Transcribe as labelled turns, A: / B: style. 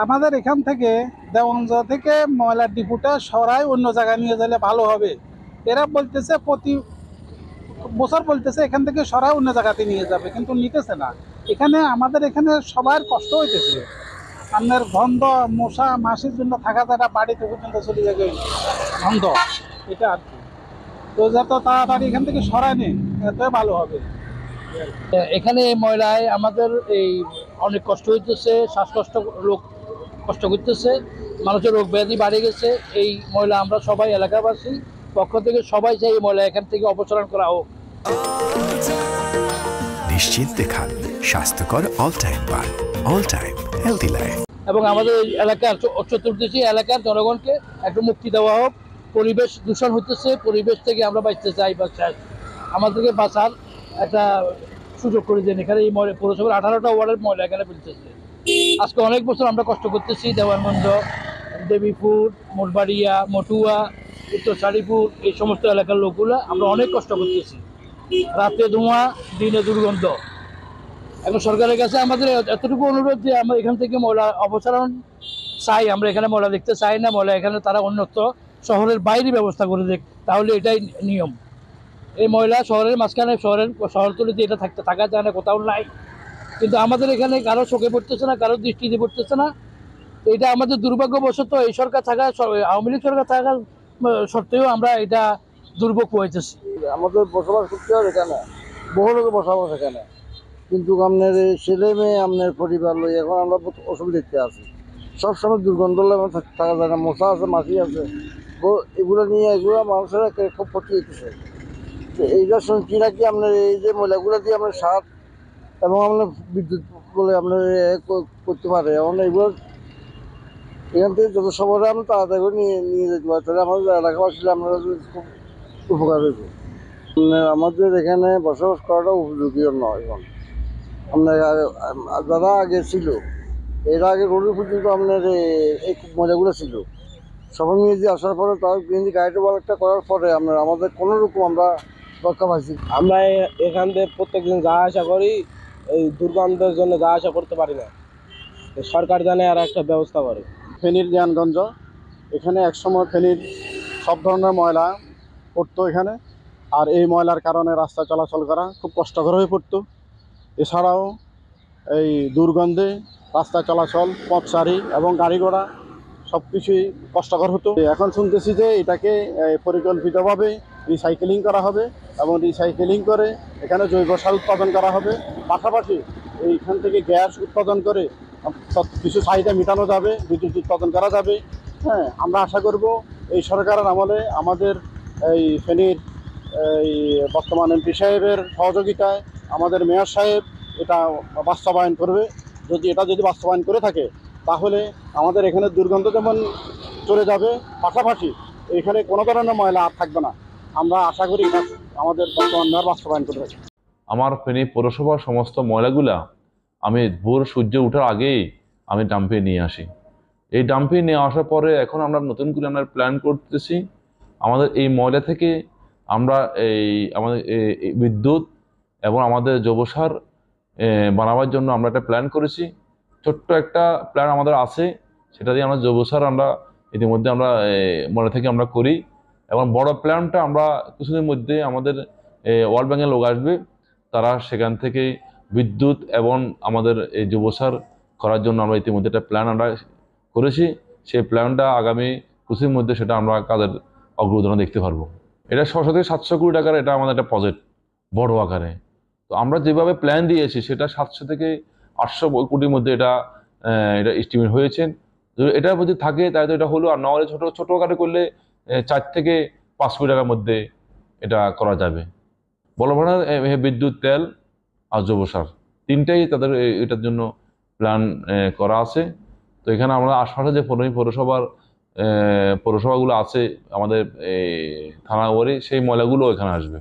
A: আমাদের এখান থেকে দেওয়ানজ থেকে ময়লার ডিপুটা সরাই অন্য জায়গায় নিয়ে গেলে ভালো হবে। এরা বলতেছে প্রতি বছর বলতেছে এখান থেকে সরাই অন্য জায়গাতে নিয়ে যাবে, কিন্তু নিতেছে না। এখানে আমাদের এখানে সবার কষ্ট হইতেছে। আপনার গন্ধ, মশা মাছির জন্য থাকা যারা বাড়িতে পর্যন্ত চলে যাবে গন্ধ, এটা আর কি। তো যত তাড়াতাড়ি এখান থেকে সরায় নিন এত ভালো হবে।
B: এখানে এই ময়লায় আমাদের এই অনেক কষ্ট হইতেছে, শ্বাসকষ্ট লোক কষ্ট করতেছে, মানুষের রোগ ব্যাধি বাড়ে গেছে। এই ময়লা আমরা সবাই এলাকাবাসী পক্ষ থেকে সবাই চাই এই ময়লা এখান থেকে অপসারণ করা হোক।
C: নিশ্চিন্তে খান স্বাস্থ্যকর অল টাইম পান, অল টাইম হেলদি লাইফ।
B: এবং আমাদের এই এলাকার চতুর্দিকে এলাকার জনগণকে একটু মুক্তি দেওয়া হোক। পরিবেশ দূষণ হতেছে, পরিবেশ থেকে আমরা বাঁচতে চাই বা চাই, আমাদেরকে বাঁচার একটা সুযোগ করে দেন। এখানে এই পৌরসভার 18টা ওয়ার্ডের ময়লা এখানে ফেলতেছে। আজকে অনেক বছর আমরা কষ্ট করতেছি, দেওয়ানগঞ্জ, দেবীপুর, মোটবাড়িয়া, মটুয়া, উত্তর শাড়িপুর, এই সমস্ত এলাকার লোকগুলো আমরা অনেক কষ্ট করতেছি। রাতে ধোঁয়া, দিনে দুর্গন্ধ। এখন সরকারের কাছে আমাদের এতটুকু অনুরোধ যে আমরা এখান থেকে ময়লা অপসারণ চাই। আমরা এখানে ময়লা দেখতে চাই না, ময়লা এখানে তারা অন্যত্র শহরের বাইরে ব্যবস্থা করে দেখ, তাহলে এটাই নিয়ম। এই ময়লা শহরের মাঝখানে, শহরতলিতে এটা থাকা যায় না, কোথাও নাই। কিন্তু আমাদের এখানে কারো চোখে পড়তেছে না, কারো দৃষ্টিতে পড়তেছে না। এটা আমাদের দুর্ভাগ্যবশত এই সরকার থাকা, আওয়ামী লীগ সরকার থাকার সত্ত্বেও আমরা এটা দুর্ভোগ হয়েতেছি।
D: আমাদের বসবাস করতে হবে এখানে, বহু লোক বসবাস এখানে, কিন্তু আপনার এই ছেলে মেয়ে আপনার পরিবার লই এখন আমরা অসুবিধাতে আছি। সবসময় দুর্গন্ধ থাকা যায় না, মশা আছে, মাছি আছে, এগুলো নিয়ে এগুলো মানুষের খুব ক্ষতি হইতেছে। এইটা শুনছি নাকি আপনার এই যে ময়লাগুলো দিয়ে আপনার সার এবং আপনার বিদ্যুৎ বলে আপনার করতে পারে। এখন এগুলো এখান থেকে যত সবরে আমরা তাড়াতাড়ি করে নিয়ে নিয়ে যেতে পারি, তাহলে আমাদের এলাকাবাসী আমরা খুব উপকার হয়েছে। আমাদের এখানে বসবাস করাটা উপযোগী নয়। এখন আপনার যারা আগে ছিল, এর আগে রোডের পর্যন্ত আপনার এই মজাগুলো ছিল, সবাই মিলে যে আসার পরে তার কিন্তু গাড়িটা একটা করার পরে আমাদের কোনো রকম আমরা রক্ষা পাইছি।
E: আমরা এখান থেকে প্রত্যেকদিন যাওয়া আসা করি, এই দুর্গন্ধের জন্য যাওয়া আসা করতে পারি না। সরকার জানে আর একটা ব্যবস্থা করে।
D: ফেনীর জ্ঞানগঞ্জ, এখানে একসময় ফেনীর সব ধরনের ময়লা পড়তো এখানে, আর এই ময়লার কারণে রাস্তা চলাচল করা খুব কষ্টকর হয়ে পড়তো। এছাড়াও এই দুর্গন্ধে রাস্তা চলাচল, পথচারী এবং গাড়ি ঘোড়া সব কিছুই কষ্টকর হতো। এখন শুনতেছি যে এটাকে পরিকল্পিতভাবে রিসাইকেলিং করা হবে এবং রিসাইকেলিং করে এখানে জৈব সার উৎপাদন করা হবে। পাশাপাশি এইখান থেকে গ্যাস উৎপাদন করে কিছু চাহিদা মেটানো যাবে, বিদ্যুৎ উৎপাদন করা যাবে। হ্যাঁ, আমরা আশা করব এই সরকারের আমলে আমাদের এই ফেনীর এই বর্তমান এমপি সাহেবের সহযোগিতায় আমাদের মেয়র সাহেব এটা বাস্তবায়ন করবে। যদি বাস্তবায়ন করে থাকে তাহলে আমাদের এখানে দুর্গন্ধ যেমন চলে যাবে, পাশাপাশি এখানে কোনো ধরনের ময়লা আর থাকবে না। আমরা আশা করি এটা আমাদের বর্তমান মেয়র বাস্তবায়ন করবে।
F: আমার ফেনী পৌরসভার সমস্ত ময়লাগুলা আমি ভোর সূর্য ওঠার আগেই আমি ডাম্পে নিয়ে আসি। এই ডাম্পে নিয়ে আসার পরে এখন আমরা নতুন করে আমরা প্ল্যান করতেছি আমাদের এই ময়লা থেকে আমরা আমাদের বিদ্যুৎ এবং আমাদের জৈব সার বানাবার জন্য আমরা একটা প্ল্যান করেছি। ছোট্ট একটা প্ল্যান আমাদের আছে, সেটা দিয়ে আমরা জৈব সার আমরা ইতিমধ্যে আমরা ময়লা থেকে আমরা করি। এবং বড় প্ল্যানটা আমরা কিছুদিন মধ্যে আমাদের ওয়ার্ল্ড ব্যাংকের লোক আসবে, তারা সেখান থেকে বিদ্যুৎ এবং আমাদের এই জৈব সার করার জন্য আমরা ইতিমধ্যে একটা প্ল্যান আমরা করেছি। সেই প্ল্যানটা আগামী কিছুদিনের মধ্যে সেটা আমরা কাজের অগ্রগতি দেখতে পারবো। এটা 600 থেকে 700 কোটি টাকার এটা আমাদের একটা প্রজেক্ট বড় আকারে। তো আমরা যেভাবে প্ল্যান দিয়েছি সেটা 700 থেকে 800 কোটির মধ্যে এটা এস্টিমেট হয়েছে। যদি এটার মধ্যে থাকে তাহলে তো এটা হলো, আর না হলে ছোটো আকারে করলে 4 থেকে 5 কোটি টাকার মধ্যে এটা করা যাবে। বড় বিদ্যুৎ, তেল আর জৈব সার তিনটাই তাদের এটার জন্য প্ল্যান করা আছে। তো এখানে আমরা আশপাশে যে পৌরসভাগুলো আছে আমাদের থানা ওয়ারি, সেই ময়লাগুলো এখানে আসবে।